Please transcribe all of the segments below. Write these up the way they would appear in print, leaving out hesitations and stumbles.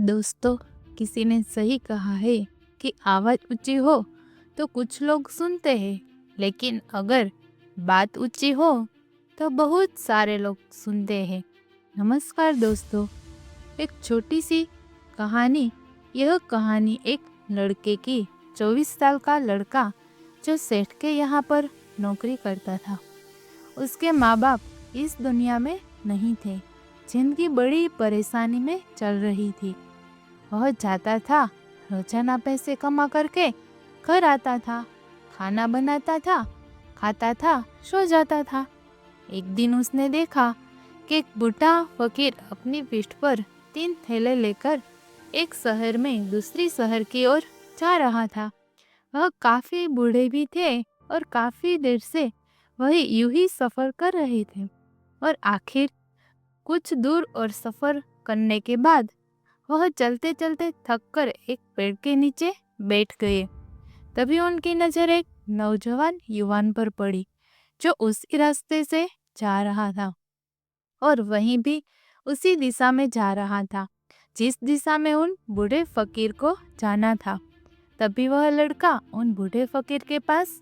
दोस्तों, किसी ने सही कहा है कि आवाज़ ऊंची हो तो कुछ लोग सुनते हैं, लेकिन अगर बात ऊंची हो तो बहुत सारे लोग सुनते हैं। नमस्कार दोस्तों, एक छोटी सी कहानी। यह कहानी एक लड़के की। 24 साल का लड़का जो सेठ के यहाँ पर नौकरी करता था। उसके माँ बाप इस दुनिया में नहीं थे। जिंदगी बड़ी परेशानी में चल रही थी। वह जाता था, रोजाना पैसे कमा करके घर आता था, खाना बनाता था, खाता था, सो जाता था। एक दिन उसने देखा कि एक बूढ़ा फकीर अपनी पीठ पर 3 थैले लेकर एक शहर में दूसरी शहर की ओर जा रहा था। वह काफी बूढ़े भी थे और काफी देर से वही यूं ही सफर कर रहे थे। और आखिर कुछ दूर और सफर करने के बाद वह चलते चलते थक कर एक पेड़ के नीचे बैठ गए। तभी उनकी नजर एक नौजवान युवान पर पड़ी जो उसी रास्ते से जा रहा था और वहीं भी उसी दिशा में जा रहा था जिस दिशा में उन बूढ़े फकीर को जाना था। तभी वह लड़का उन बूढ़े फकीर के पास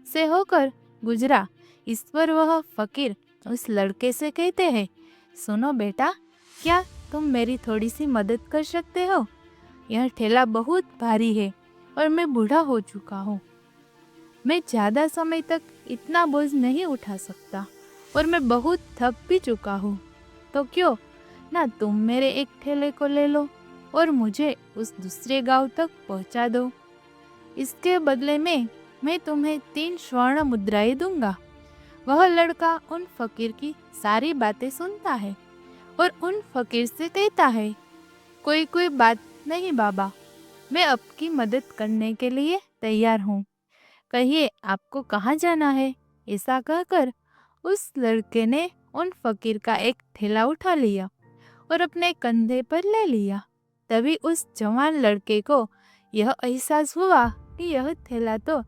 से होकर गुजरा। इस पर वह फकीर उस लड़के से कहते हैं, सुनो बेटा, क्या तुम मेरी थोड़ी सी मदद कर सकते हो? यह ठेला बहुत भारी है और मैं बूढ़ा हो चुका हूँ। मैं ज़्यादा समय तक इतना बोझ नहीं उठा सकता और मैं बहुत थक भी चुका हूँ। तो क्यों ना तुम मेरे एक ठेले को ले लो और मुझे उस दूसरे गांव तक पहुँचा दो। इसके बदले में मैं तुम्हें 3 स्वर्ण मुद्राएं दूंगा। वह लड़का उन फकीर की सारी बातें सुनता है और उन फकीर से कहता है, कोई कोई बात नहीं बाबा, मैं आपकी मदद करने के लिए तैयार हूँ। कहिए आपको कहाँ जाना है? ऐसा कहकर उस लड़के ने उन फकीर का एक थैला उठा लिया और अपने कंधे पर ले लिया। तभी उस जवान लड़के को यह एहसास हुआ कि यह थैला तो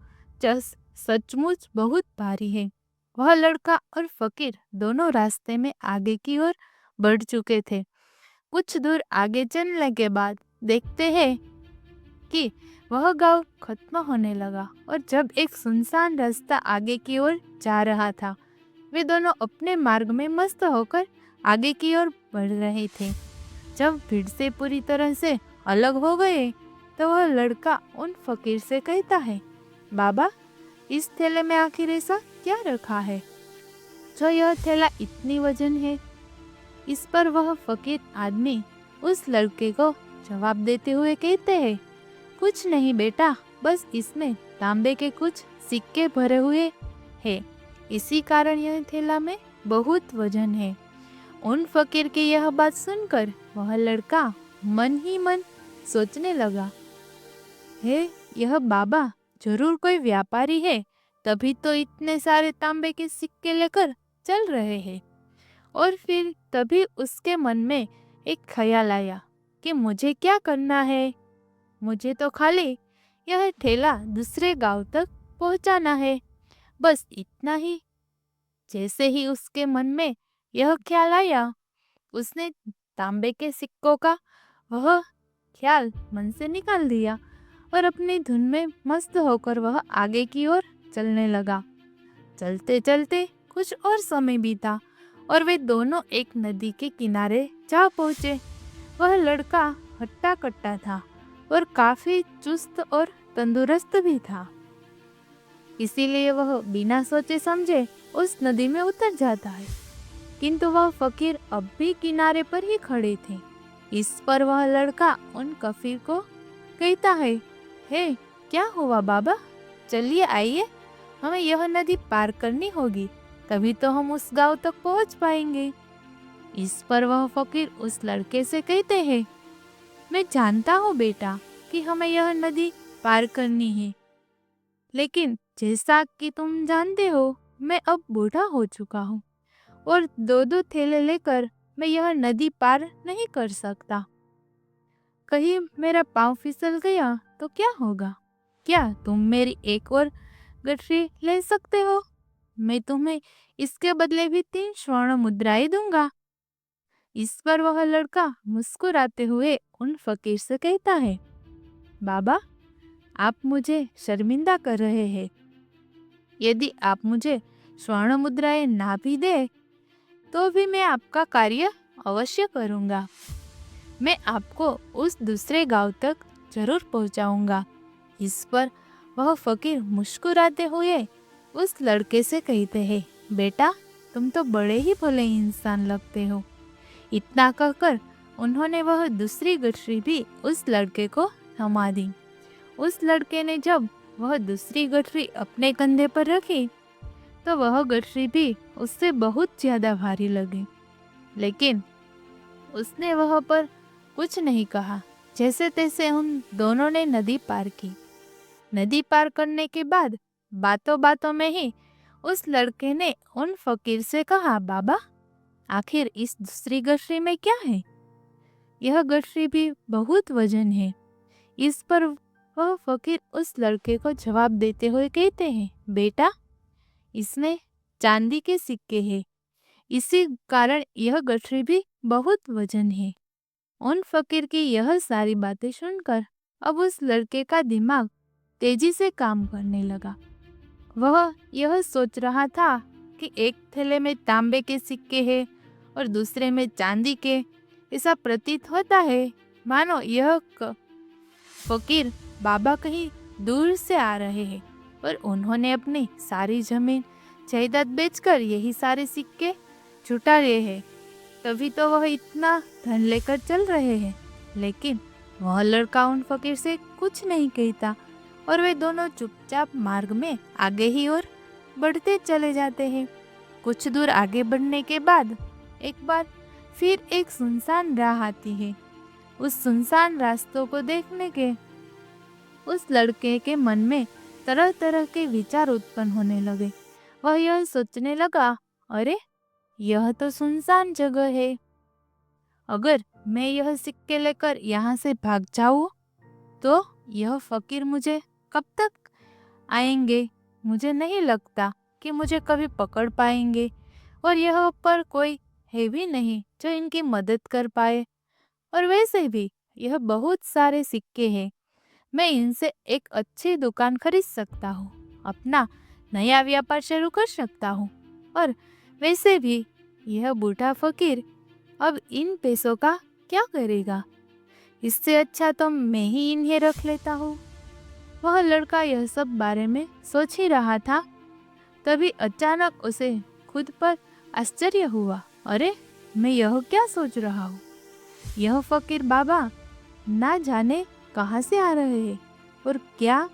सचमुच बहुत भारी है। वह लड़का और फकीर दोनों रास्ते में आगे की ओर बढ़ चुके थे। कुछ दूर आगे चलने के बाद देखते हैं कि वह गांव खत्म होने लगा और जब एक सुनसान रास्ता आगे की ओर जा रहा था, वे दोनों अपने मार्ग में मस्त होकर आगे की ओर बढ़ रहे थे। जब भीड़ से पूरी तरह से अलग हो गए तो वह लड़का उन फकीर से कहता है, बाबा, इस थैले में आखिर ऐसा क्या रखा है जो यह थैला इतनी वजन है? इस पर वह फकीर आदमी उस लड़के को जवाब देते हुए कहते हैं, कुछ नहीं बेटा, बस इसमें तांबे के कुछ सिक्के भरे हुए हैं, इसी कारण यह थैला में बहुत वजन है। उन फकीर की यह बात सुनकर वह लड़का मन ही मन सोचने लगा, हे, यह बाबा जरूर कोई व्यापारी है, तभी तो इतने सारे तांबे के सिक्के लेकर चल रहे हैं। और फिर तभी उसके मन में एक ख्याल आया कि मुझे क्या करना है। मुझे तो खाली यह ठेला दूसरे गांव तक पहुंचाना है, बस इतना ही। जैसे ही उसके मन में यह ख्याल आया, उसने तांबे के सिक्कों का वह ख्याल मन से निकाल दिया और अपनी धुन में मस्त होकर वह आगे की ओर चलने लगा। चलते चलते कुछ और समय बीता और वे दोनों एक नदी के किनारे जा पहुंचे। वह लड़का हट्टा कट्टा था और काफी चुस्त और तंदुरुस्त भी था, इसीलिए वह बिना सोचे समझे उस नदी में उतर जाता है। किंतु वह फकीर अब भी किनारे पर ही खड़े थे। इस पर वह लड़का उन कफीर को कहता है, हे, क्या हुआ बाबा? चलिए आइए, हमें यह नदी पार करनी होगी, तभी तो हम उस गांव तक पहुंच पाएंगे। इस पर वह फकीर उस लड़के से कहते हैं, मैं जानता हूँ बेटा कि हमें यह नदी पार करनी है, लेकिन जैसा कि तुम जानते हो, मैं अब बूढ़ा हो चुका हूँ और 2-2 थैले लेकर मैं यह नदी पार नहीं कर सकता। कहीं मेरा पाँव फिसल गया तो क्या होगा? क्या तुम मेरी एक और गठरी ले सकते हो? मैं तुम्हें इसके बदले भी 3 स्वर्ण मुद्राएं दूंगा। इस पर वह लड़का मुस्कुराते हुए उन फकीर से कहता है, बाबा, आप मुझे शर्मिंदा कर रहे हैं। यदि आप मुझे स्वर्ण मुद्राएं ना भी दे तो भी मैं आपका कार्य अवश्य करूँगा। मैं आपको उस दूसरे गांव तक जरूर पहुंचाऊंगा। इस पर वह फकीर मुस्कुराते हुए उस लड़के से कहते हैं, बेटा, तुम तो बड़े ही भले इंसान लगते हो। इतना कहकर उन्होंने वह दूसरी गठरी भी उस लड़के को थमा दी। उस लड़के ने जब वह दूसरी गठरी अपने कंधे पर रखी तो वह गठरी भी उससे बहुत ज्यादा भारी लगी, लेकिन उसने वह पर कुछ नहीं कहा। जैसे तैसे उन दोनों ने नदी पार की। नदी पार करने के बाद बातों बातों में ही उस लड़के ने उन फकीर से कहा, बाबा, आखिर इस दूसरी गठरी में क्या है? यह गठरी भी बहुत वजन है। इस पर वह फकीर उस लड़के को जवाब देते हुए कहते हैं, बेटा, इसमें चांदी के सिक्के हैं, इसी कारण यह गठरी भी बहुत वजन है। उन फकीर की यह सारी बातें सुनकर अब उस लड़के का दिमाग तेजी से काम करने लगा। वह यह सोच रहा था कि एक थैले में तांबे के सिक्के हैं और दूसरे में चांदी के। ऐसा प्रतीत होता है मानो यह फकीर बाबा कहीं दूर से आ रहे हैं और उन्होंने अपनी सारी जमीन जायदाद बेचकर यही सारे सिक्के जुटा लिए हैं, तभी तो वह इतना धन लेकर चल रहे हैं। लेकिन वह लड़का उन फकीर से कुछ नहीं कहता और वे दोनों चुपचाप मार्ग में आगे ही और बढ़ते चले जाते हैं। कुछ दूर आगे बढ़ने के बाद एक बार फिर एक सुनसान राह आती है। उस सुनसान रास्तों को देखने के उस लड़के के मन में तरह तरह के विचार उत्पन्न होने लगे। वह यह सोचने लगा, अरे, यह तो सुनसान जगह है। अगर मैं यह सिक्के लेकर यहाँ से भाग जाऊँ तो यह फकीर मुझे कब तक आएंगे? मुझे नहीं लगता कि मुझे कभी पकड़ पाएंगे और यह पर कोई है भी नहीं जो इनकी मदद कर पाए। और वैसे भी यह बहुत सारे सिक्के हैं, मैं इनसे एक अच्छी दुकान खरीद सकता हूँ, अपना नया व्यापार शुरू कर सकता हूँ। और वैसे भी यह बूढ़ा फकीर अब इन पैसों का क्या करेगा? इससे अच्छा तो मैं ही इन्हें रख लेता हूँ। वह लड़का यह सब बारे में सोच ही रहा था, तभी अचानक उसे खुद पर आश्चर्य हुआ। अरे, मैं यह क्या सोच रहा हूँ? यह फकीर बाबा ना जाने कहाँ से आ रहे हैं और क्या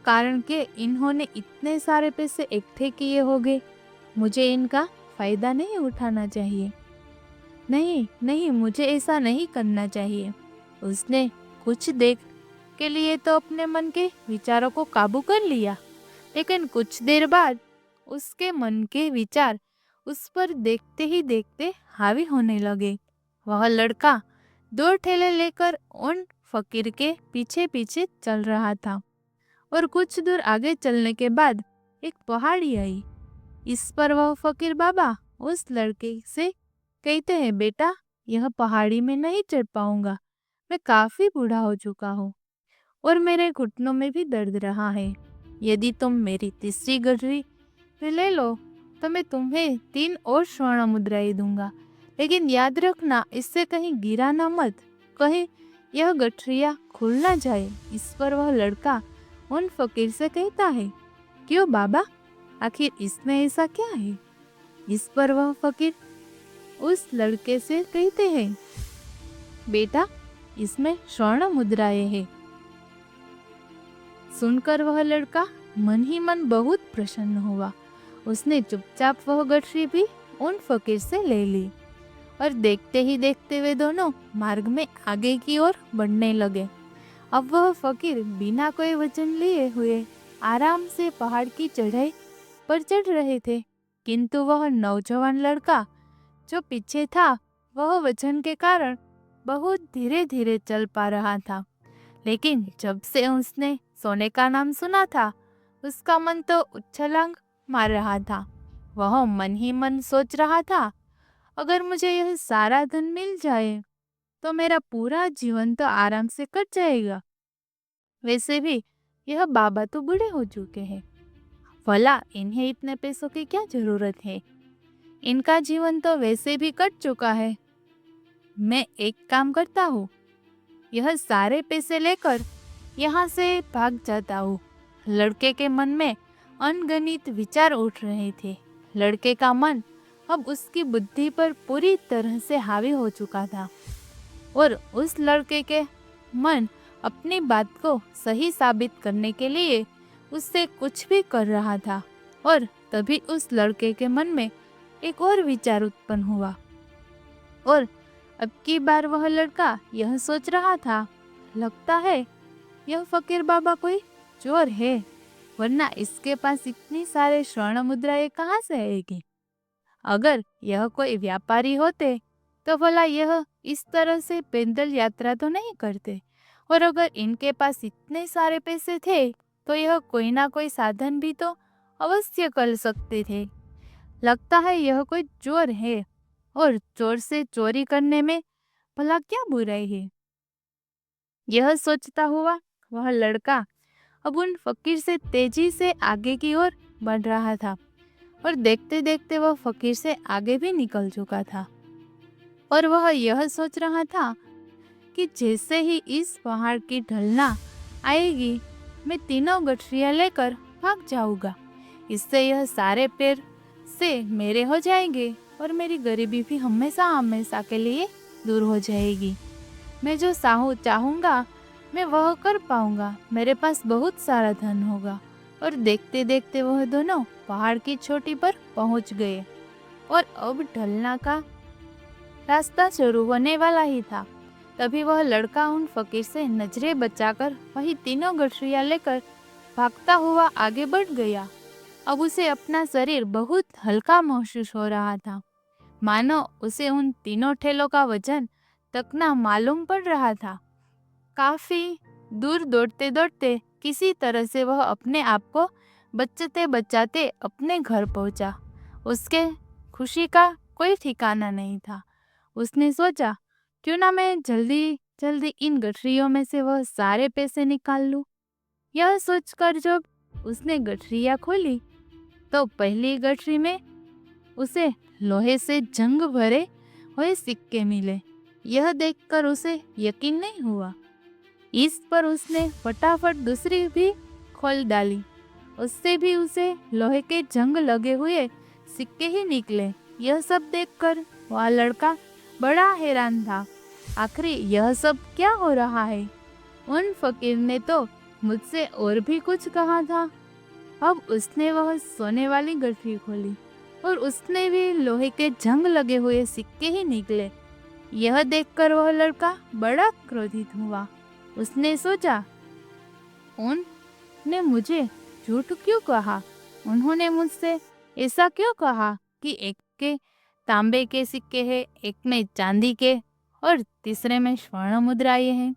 कारण के इन्होंने इतने सारे पैसे इकट्ठे किए होंगे। मुझे इनका फायदा नहीं उठाना चाहिए। नहीं नहीं, मुझे ऐसा नहीं करना चाहिए। उसने कुछ देर के लिए तो अपने मन के विचारों को काबू कर लिया, लेकिन कुछ देर बाद उसके मन के विचार उस पर देखते ही देखते हावी होने लगे। वह लड़का 2 ठेले लेकर उन फकीर के पीछे पीछे चल रहा था और कुछ दूर आगे चलने के बाद एक पहाड़ी आई। इस पर वह फकीर बाबा उस लड़के से कहते हैं, बेटा, यह पहाड़ी में नहीं चढ़ पाऊंगा। मैं काफी बूढ़ा हो चुका हूँ और मेरे घुटनों में भी दर्द रहा है। यदि तुम मेरी तीसरी गठरी पे ले लो तो मैं तुम्हें 3 और स्वर्ण मुद्राएं दूंगा, लेकिन याद रखना, इससे कहीं गिरा ना मत, कहीं यह गठरिया खुल ना जाए। इस पर वह लड़का उन फकीर से कहता है, क्यों बाबा, आखिर इसमें ऐसा क्या है? इस पर वह फकीर उस लड़के से कहते हैं, बेटा, इसमें स्वर्ण मुद्राएं हैं। सुनकर वह लड़का मन ही मन बहुत प्रसन्न हुआ। उसने चुपचाप वह गठरी भी उन फकीर से ले ली और देखते ही देखते वे दोनों मार्ग में आगे की ओर बढ़ने लगे। अब वह फकीर बिना कोई वजन लिए हुए आराम से पहाड़ की चढ़ाई पर चढ़ रहे थे, किंतु वह नौजवान लड़का जो पीछे था वह वजन के कारण बहुत धीरे धीरे चल पा रहा था। लेकिन जब से उसने सोने का नाम सुना था, उसका मन तो उछलांग मार रहा था। वह मन ही मन सोच रहा था, अगर मुझे यह सारा धन मिल जाए तो मेरा पूरा जीवन तो आराम से कट जाएगा। वैसे भी यह बाबा तो बूढ़े हो चुके हैं, भला इन्हें इतने पैसों की क्या जरूरत है? इनका जीवन तो वैसे भी कट चुका है। मैं एक काम करता हूँ, यह सारे पैसे लेकर यहाँ से भाग जाता हूँ। लड़के के मन में अनगणित विचार उठ रहे थे। लड़के का मन अब उसकी बुद्धि पर पूरी तरह से हावी हो चुका था और उस लड़के के मन अपनी बात को सही साबित करने के लिए उससे कुछ भी कर रहा था। और तभी उस लड़के के मन में एक और विचार उत्पन्न हुआ और अब की बार वह लड़का यह सोच रहा था, लगता है यह फकीर बाबा कोई चोर है, वरना इसके पास इतनी सारे स्वर्ण मुद्राएं कहाँ से आएगी। अगर यह कोई व्यापारी होते तो भला यह इस तरह से पैदल यात्रा तो नहीं करते, और अगर इनके पास इतने सारे पैसे थे तो यह कोई ना कोई साधन भी तो अवश्य कर सकते थे। लगता है यह कोई चोर है, और चोर से चोरी करने में भला क्या बुराई है। यह सोचता हुआ वह लड़का अब उन फकीर से तेजी से आगे की ओर बढ़ रहा था और देखते देखते वह फकीर से आगे भी निकल चुका था। और वह यह सोच रहा था कि जैसे ही इस पहाड़ की ढलना आएगी मैं तीनों गठरियाँ लेकर भाग जाऊंगा। इससे यह सारे पैर से मेरे हो जाएंगे और मेरी गरीबी भी हमेशा हमेशा के लिए दूर हो जाएगी। मैं जो चाहूँगा मैं वह कर पाऊंगा। मेरे पास बहुत सारा धन होगा। और देखते देखते वह दोनों पहाड़ की चोटी पर पहुंच गए और अब ढलना का रास्ता शुरू होने वाला ही था। तभी वह लड़का उन फकीर से नजरें बचाकर वही तीनों गठरियाँ लेकर भागता हुआ आगे बढ़ गया। अब उसे अपना शरीर बहुत हल्का महसूस हो रहा था, मानो उसे उन तीनों ठेलों का वजन तक ना मालूम पड़ रहा था। काफी दूर दौड़ते दौड़ते किसी तरह से वह अपने आप को बचाते बचाते अपने घर पहुंचा। उसके खुशी का कोई ठिकाना नहीं था। उसने सोचा, क्यों ना मैं जल्दी जल्दी इन गठरियों में से वह सारे पैसे निकाल लूं। यह सोचकर जब उसने गठरियाँ खोली तो पहली गठरी में उसे लोहे से जंग भरे हुए सिक्के मिले। यह देखकर उसे यकीन नहीं हुआ। इस पर उसने फटाफट दूसरी भी खोल डाली। उससे भी उसे लोहे के जंग लगे हुए सिक्के ही निकले। यह सब देखकर वह लड़का बड़ा हैरान था। आखिर यह सब क्या हो रहा है? उन फकीर ने तो मुझसे और भी कुछ कहा था। अब उसने वह सोने वाली गठरी खोली और उसने भी लोहे के जंग लगे हुए सिक्के ही निकले। यह देखकर वह लड़का बड़ा क्रोधित हुआ। उसने सोचा, उनने मुझे झूठ क्यों कहा? उन्होंने मुझसे ऐसा क्यों कहा कि एक के तांबे के सिक्के हैं, एक में चांदी के और तीसरे में स्वर्ण मुद्राएं हैं।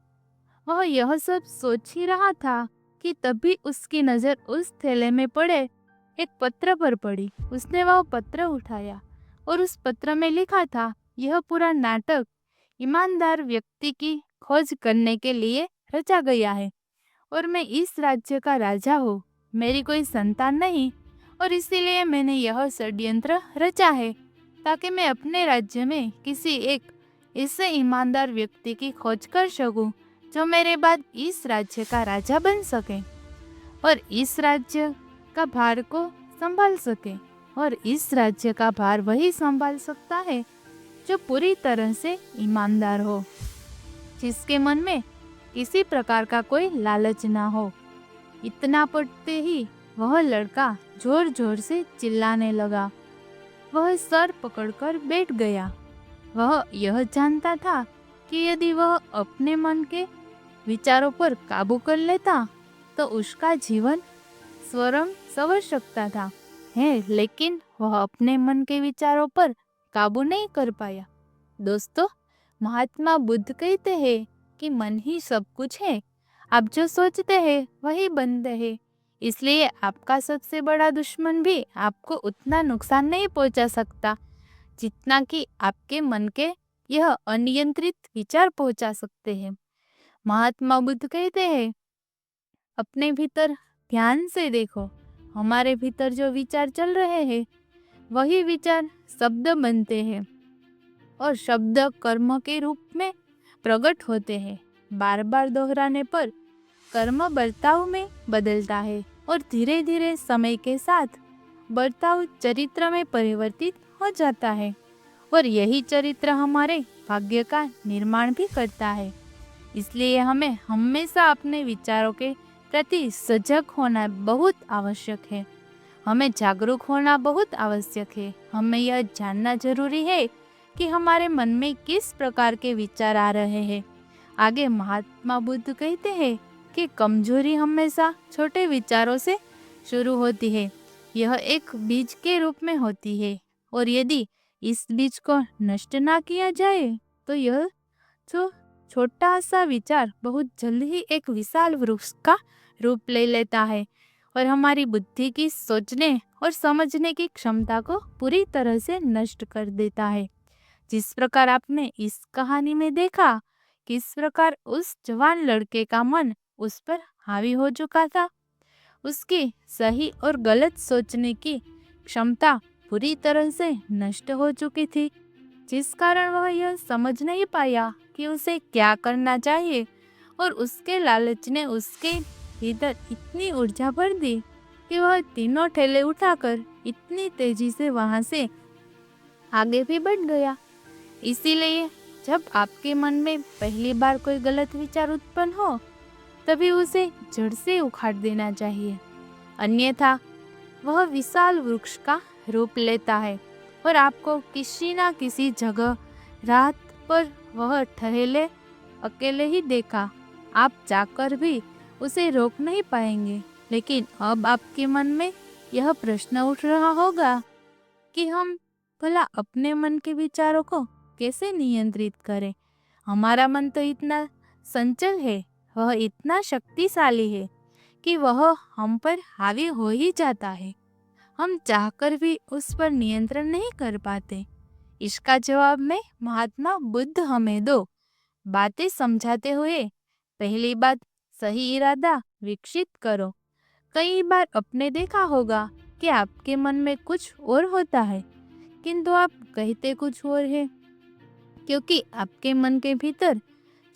वह यह सब सोच ही रहा था कि तभी उसकी नजर उस थैले में पड़े एक पत्र पर पड़ी। उसने वह पत्र उठाया और उस पत्र में लिखा था, यह पूरा नाटक ईमानदार व्यक्ति की खोज करने के लिए रचा गया है और मैं इस राज्य का राजा हूँ। मेरी कोई संतान नहीं और इसीलिए मैंने यह षड्यंत्र रचा है ताकि मैं अपने राज्य में किसी एक ऐसे ईमानदार व्यक्ति की खोज कर सकूं जो मेरे बाद इस राज्य का राजा बन सके और इस राज्य का भार को संभाल सके। और इस राज्य का भार वही संभाल सकता है जो पूरी तरह से ईमानदार हो, जिसके मन में किसी प्रकार का कोई लालच ना हो। इतना पढ़ते ही वह लड़का जोर जोर से चिल्लाने लगा। वह सर पकड़कर बैठ गया। वह यह जानता था कि यदि वह अपने मन के विचारों पर काबू कर लेता तो उसका जीवन स्वयं संवर सकता था है, लेकिन वह अपने मन के विचारों पर काबू नहीं कर पाया। दोस्तों, महात्मा बुद्ध कहते हैं कि मन ही सब कुछ है। आप जो सोचते हैं वही बनते हैं। इसलिए आपका सबसे बड़ा दुश्मन भी आपको उतना नुकसान नहीं पहुंचा सकता जितना कि आपके मन के यह अनियंत्रित विचार पहुंचा सकते हैं। महात्मा बुद्ध कहते हैं, अपने भीतर ध्यान से देखो, हमारे भीतर जो विचार चल रहे हैं वही विचार शब्द बनते हैं और शब्द कर्म के रूप में प्रकट होते हैं। बार बार दोहराने पर कर्म बर्ताव में बदलता है और धीरे धीरे समय के साथ बर्ताव चरित्र में परिवर्तित हो जाता है और यही चरित्र हमारे भाग्य का निर्माण भी करता है। इसलिए हमें हमेशा अपने विचारों के प्रति सजग होना बहुत आवश्यक है। हमें जागरूक होना बहुत आवश्यक है। हमें यह जानना जरूरी है कि हमारे मन में किस प्रकार के विचार आ रहे हैं। आगे महात्मा बुद्ध कहते हैं कि कमजोरी हमेशा छोटे विचारों से शुरू होती है। यह एक बीज के रूप में होती है और यदि इस बीज को नष्ट ना किया जाए तो यह जो छोटा सा विचार बहुत जल्द ही एक विशाल वृक्ष का रूप ले लेता है और हमारी बुद्धि की सोचने और समझने की क्षमता को पूरी तरह से नष्ट कर देता है। जिस प्रकार आपने इस कहानी में देखा, किस प्रकार उस जवान लड़के का मन उस पर हावी हो चुका था। उसकी सही और गलत सोचने की क्षमता पूरी तरह से नष्ट हो चुकी थी, जिस कारण वह यह समझ नहीं पाया कि उसे क्या करना चाहिए और उसके लालच ने उसके भीतर इतनी ऊर्जा भर दी कि वह तीनों ठेले उठाकर इतनी तेजी से वहां से आगे भी बढ़ गया। इसीलिए जब आपके मन में पहली बार कोई गलत विचार उत्पन्न हो तभी उसे जड़ से उखाड़ देना चाहिए, अन्यथा वह विशाल वृक्ष का रूप लेता है और आपको किसी ना किसी जगह रात पर वह ठहरे अकेले ही देखा। आप जाकर भी उसे रोक नहीं पाएंगे। लेकिन अब आपके मन में यह प्रश्न उठ रहा होगा कि हम भला अपने मन के विचारों को कैसे नियंत्रित करें। हमारा मन तो इतना संचल है, वह इतना शक्तिशाली है कि वह हम पर हावी हो ही जाता है। हम चाहकर भी उस पर नियंत्रण नहीं कर पाते। इसका जवाब में महात्मा बुद्ध हमें दो बातें समझाते हुए, पहली बात, सही इरादा विकसित करो। कई बार आपने देखा होगा कि आपके मन में कुछ और होता है किंतु आप कहते कुछ और है, क्योंकि आपके मन के भीतर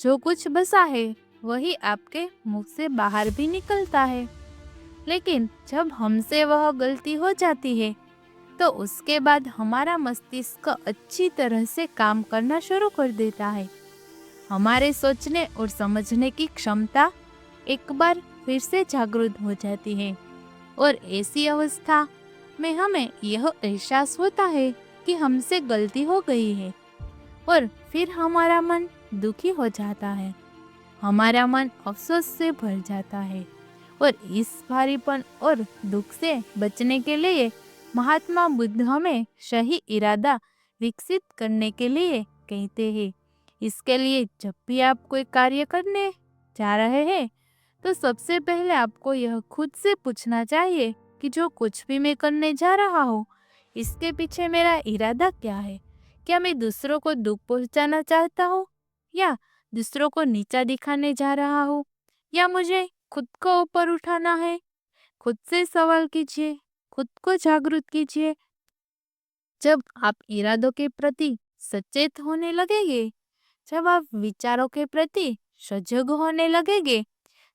जो कुछ बसा है वही आपके मुख से बाहर भी निकलता है। लेकिन जब हमसे वह गलती हो जाती है तो उसके बाद हमारा मस्तिष्क अच्छी तरह से काम करना शुरू कर देता है। हमारे सोचने और समझने की क्षमता एक बार फिर से जागृत हो जाती है और ऐसी अवस्था में हमें यह एहसास होता है कि हमसे गलती हो गई है और फिर हमारा मन दुखी हो जाता है, हमारा मन अफसोस से भर जाता है। और इस भारीपन और दुख से बचने के लिए महात्मा बुद्ध हमें सही इरादा विकसित करने के लिए कहते हैं। इसके लिए जब भी आप कोई कार्य करने जा रहे हैं तो सबसे पहले आपको यह खुद से पूछना चाहिए कि जो कुछ भी मैं करने जा रहा हूँ इसके पीछे मेरा इरादा क्या है। क्या मैं दूसरों को दुख पहुंचाना चाहता हूँ या दूसरों को नीचा दिखाने जा रहा हूँ या मुझे खुद को ऊपर उठाना है। खुद से सवाल कीजिए, खुद को जागरूक कीजिए। जब आप इरादों के प्रति सचेत होने लगेंगे, जब आप विचारों के प्रति सजग होने लगेंगे,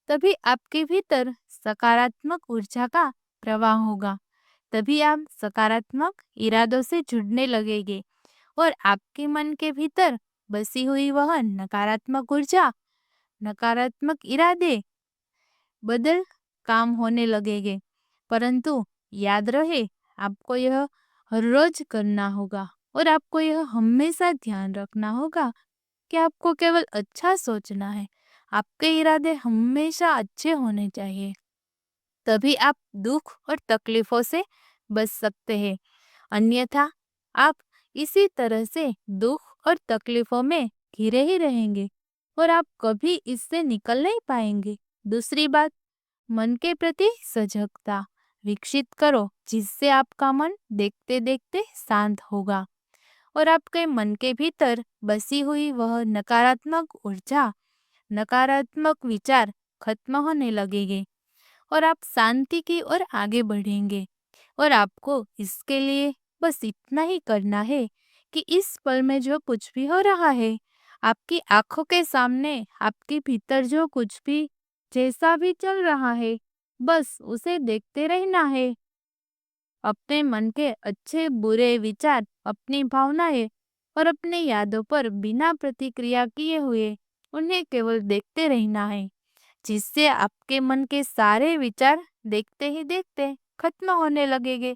तभी आपके भीतर सकारात्मक ऊर्जा का प्रवाह होगा। तभी आप सकारात्मक इरादों से जुड़ने लगेंगे और आपके मन के भीतर बसी हुई वह नकारात्मक ऊर्जा, नकारात्मक इरादे बदल काम होने लगेंगे। परंतु याद रहे, आपको यह हर रोज करना होगा और आपको यह हमेशा ध्यान रखना होगा कि आपको केवल अच्छा सोचना है। आपके इरादे हमेशा अच्छे होने चाहिए, तभी आप दुख और तकलीफों से बच सकते हैं। अन्यथा आप इसी तरह से दुख और तकलीफों में घिरे ही रहेंगे और आप कभी इससे निकल नहीं पाएंगे। दूसरी बात, मन के प्रति सजगता विकसित करो, जिससे आपका मन देखते देखते शांत होगा। और आपके मन के भीतर बसी हुई वह नकारात्मक ऊर्जा, नकारात्मक विचार खत्म होने लगेंगे और आप शांति की ओर आगे बढ़ेंगे। और आपको इसके लिए बस इतना ही करना है कि इस पल में जो कुछ भी हो रहा है, आपकी आंखों के सामने आपके भीतर जो कुछ भी जैसा भी चल रहा है, बस उसे देखते रहना है। अपने मन के अच्छे बुरे विचार, अपनी भावनाएं और अपनी यादों पर बिना प्रतिक्रिया किए हुए उन्हें केवल देखते रहना है, जिससे आपके मन के सारे विचार देखते ही देखते खत्म होने लगेंगे।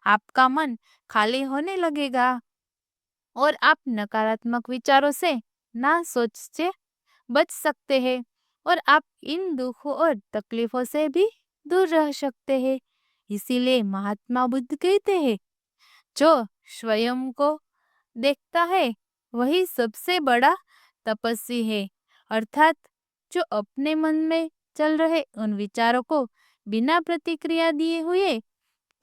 आपका मन खाली होने लगेगा और आप नकारात्मक विचारों से ना सोच से बच सकते हैं और आप इन दुखों और तकलीफों से भी दूर रह सकते हैं। इसीलिए महात्मा बुद्ध कहते हैं, जो स्वयं को देखता है वही सबसे बड़ा तपस्वी है। अर्थात जो अपने मन में चल रहे उन विचारों को बिना प्रतिक्रिया दिए हुए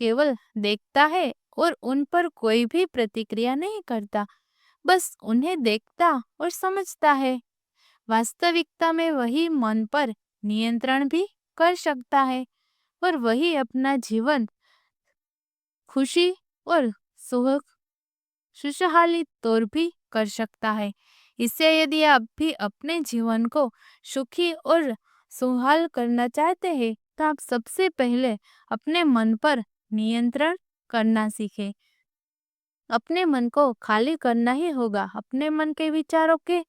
केवल देखता है और उन पर कोई भी प्रतिक्रिया नहीं करता, बस उन्हें देखता और समझता है। वास्तविकता में वही मन पर नियंत्रण भी कर सकता है और वही अपना जीवन खुशी और सुख खुशहाली तौर भी कर सकता है। इससे यदि आप भी अपने जीवन को सुखी और सुहाल करना चाहते हैं, तो आप सबसे पहले अपने मन पर नियंत्रण करना सीखें। अपने मन को खाली करना ही होगा। अपने मन के विचारों के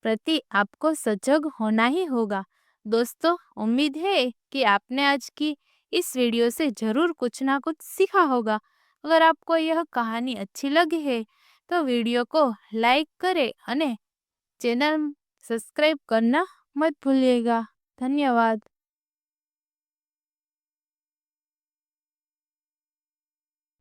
प्रति आपको सजग होना ही होगा। दोस्तों, उम्मीद है कि आपने आज की इस वीडियो से जरूर कुछ ना कुछ सीखा होगा। अगर आपको यह कहानी अच्छी लगी है तो वीडियो को लाइक करें और चैनल सब्सक्राइब करना मत भूलिएगा। धन्यवाद।